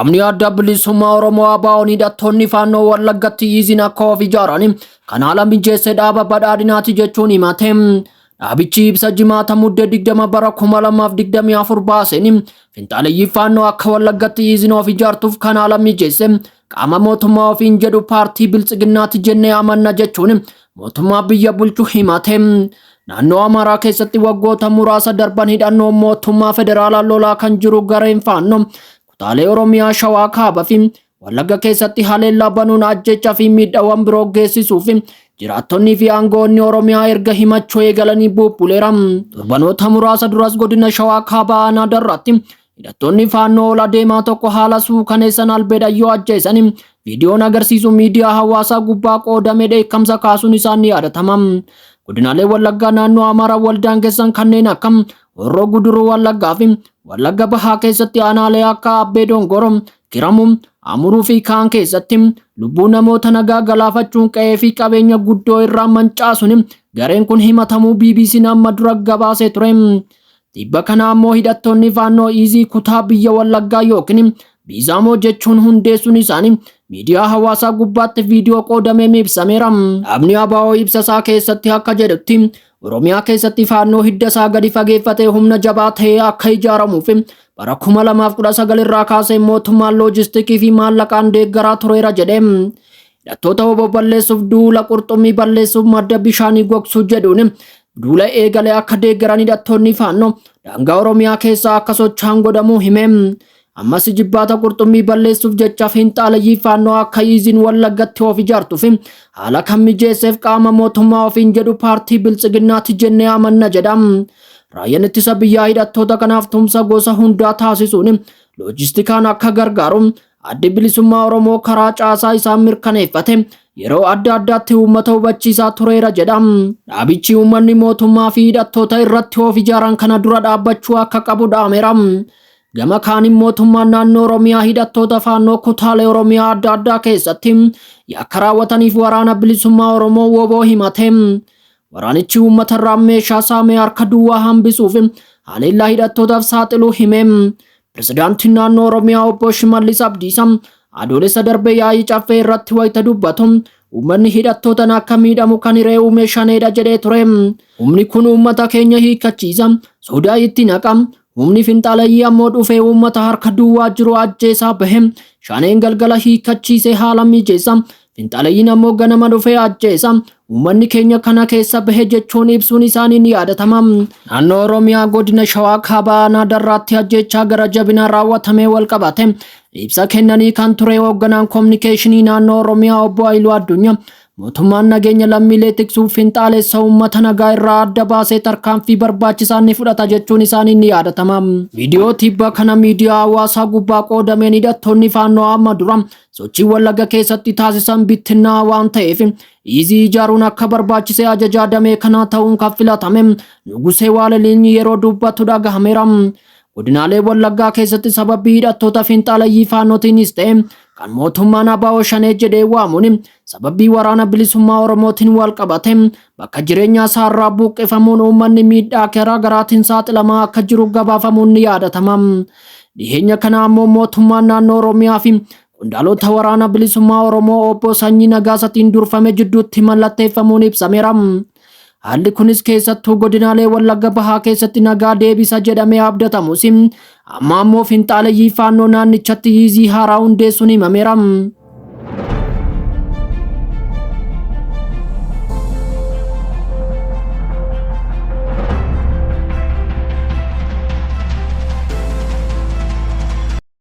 qaamni adda bilisummaa Oromoo ABO'n hidhattoonni faannoo Wallaggaatti yiizin akka of ijaaran kan haala mijeesse dhaaba badhaadhinaati jechuun himate. Dhaabichi ibsa jimaata muddee 20 bara 2024 baaseen finxaaleyyii faannoo akka Wallaggaatti yiizin of ijaartuuf kan haala mijeesse qaama mootummaa ofiin jedhu paartii Biltsiginnaati jennee amanna jechuun mootummaa biyya bulchu himate. Naannoo Amaaraa keessatti waggoota muraasa darban hidhannoo mootummaa federaalaa lolaa kan jiru gareen faannoo kutaalee Oromiyaa Shawaa Kaabaa fi Wallagga keessatti haleellaa banuun ajjechaa fi miidhaawwan biroo geessisuuf jiraattonnii fi aangoonni Oromiyaa erga himachuu eegalanii bubbuleera. Torbanoota muraasa duras godina Shawaa Kaabaa aanaa Darraatti hidhattoonni faannoo ol adeemaa tokko haala suukaneessan albeedayyoo ajjeesan viidiyoon agarsiisu miidiyaa hawaasaa gubbaa qoodamee dheekkamsa kaasuun isaa ni yaadatama. Godinaalee Wallaggaa naannoo Amaaraa waldaangessan kanneen akka Horroo Guduruu Wallaggaa fi Wallagga Bahaa keessatti aanaalee akka Abbee Dongoroo, Kiramuu, Amuruu fi kaan keessatti lubbuu namoota nagaa galaafachuun qe'ee fi qabeenya guddoo irraa mancaasuun gareen kun himatamuu BBC'n amma dura gabaasee ture. Tibba kana ammoo hidhattoonni faannoo Iizii kutaa biyya Wallaggaa yookiin Biizaamoo jechuun hundeessuun isaanii miidiyaa hawaasaa gubbaatti viidiyoo qoodamee ibsameera. Dhaabni ABO ibsa isaa keessatti akka jedhutti Oromiyaa keessatti faannoo hidda isaa gadi fageeffatee humna jabaa ta'ee akka ijaaramuuf bara 2019 irraa kaasee mootummaan loojistikii fi maallaqaan deeggaraa tureera jedhe. Hidhattoota obbo balleessuuf duula qurxummii balleessuuf madda bishaanii gogsuu jedhuun duula eegalee akka deeggaran hidhattoonni faannoo daangaa Oromiyaa keessaa akka socho'an godhamuu hime. Ammas jibbaata qurxummii balleessuuf jecha finxaaleyyii faannoo akka yiizin Wallaggatti of ijaartuuf haala kan mijeesseef qaama mootummaa ofiin jedhu paartii Biltsiginnaati jennee amanna jedha. Raayyaan ittisa biyyaa hidhattoota kanaaf tumsa gosa hundaa taasisuun loojistikaan akka gargaaru addi bilisummaa Oromoo karaa caasaa isaa mirkaneeffate yeroo adda addaatti uummata hubachiisaa tureera jedha. Dhaabichi uummanni mootummaa fi hidhattoota irratti of ijaaran kana dura dhaabbachuu akka qabu dhaameera. Gama kaaniin mootummaan naannoo Oromiyaa hidhattoota faannoo kutaalee Oromiyaa adda addaa keessatti yakka raawwataniif waraana bilisummaa Oromoo WBO himate. Waraanichi uummata irraa meeshaa saamee harka duwwaa hambisuuf haleellaa hidhattootaaf saaxiluu hime. Pirezidaantiin naannoo Oromiyaa obbo Shimallis Abdiisaa adoolessa darbe yaa'ii caffee irratti wayita dubbatu uummanni hidhattootaan akka miidhamu kan hiree uume shaneedha jedhee ture. Humni kun uummata keenya hiikachiisa, sodaa itti naqa. Humni finxaaleyyii ammoo dhufee uummata harka duwwaa jiru ajjeesaa bahe. Shaneen galgala hiikachiisee haala mijeessa. Finxaalayyiin ammoo ganama dhufee ajjeesa. Uummanni keenya kana keessa bahe jechuun ibsuun isaanii ni yaadatama. Naannoo Oromiyaa godina Shawaa Kaabaa aanaa Darraatti ajjechaa gara jabinaa raawwatamee wal qabate ibsa kennanii kan ture hoogganaan kominikeeshinii naannoo Oromiyaa obbo Haayiluu Addunyaa mootummaan nageenya lammiilee tiksuuf finxaaleessa uummata nagaa irraa adda baasee tarkaanfii barbaachisaa ni fudhata jechuun isaanii ni yaadatama. Viidiyoo tibba kana miidiyaa hawaasaa gubbaa qoodameen hidhattoonni faannoo amma dura sochii Wallagga keessatti taasisan bittinnaa waan ta'eef Iizii ijaaruun akka barbaachisee ajajaa damee kanaa ta'uun kan filatame Nugusee Waaleliin yeroo dubbatu dhagahameera. Godinaalee Wallaggaa keessatti sababii hidhattoota finxaaleyyii faannootiinis ta'e kan mootummaan ABO shanee jedhee waamuun sababii waraana bilisummaa Oromootiin wal qabate bakka jireenyaa isaa irraa buqqeeffamuun uummanni miidhaa garaa garaatiin saaxilamaa akka jiru gabaafamuun ni yaadatama. Dhiheenya kana ammoo mootummaan naannoo Oromiyaa fi qondaalota waraana bilisummaa Oromoo obbo Sanyii Nagaasatiin durfame jidduutti mallatteeffamuun ibsameera. Haalli kunis keessattuu godinaalee Wallagga Bahaa keessatti nagaa deebisa jedhamee abdatamus amma ammoo finxaaleyyii faannoo naannichatti yiizii haaraa hundeessuun himameera.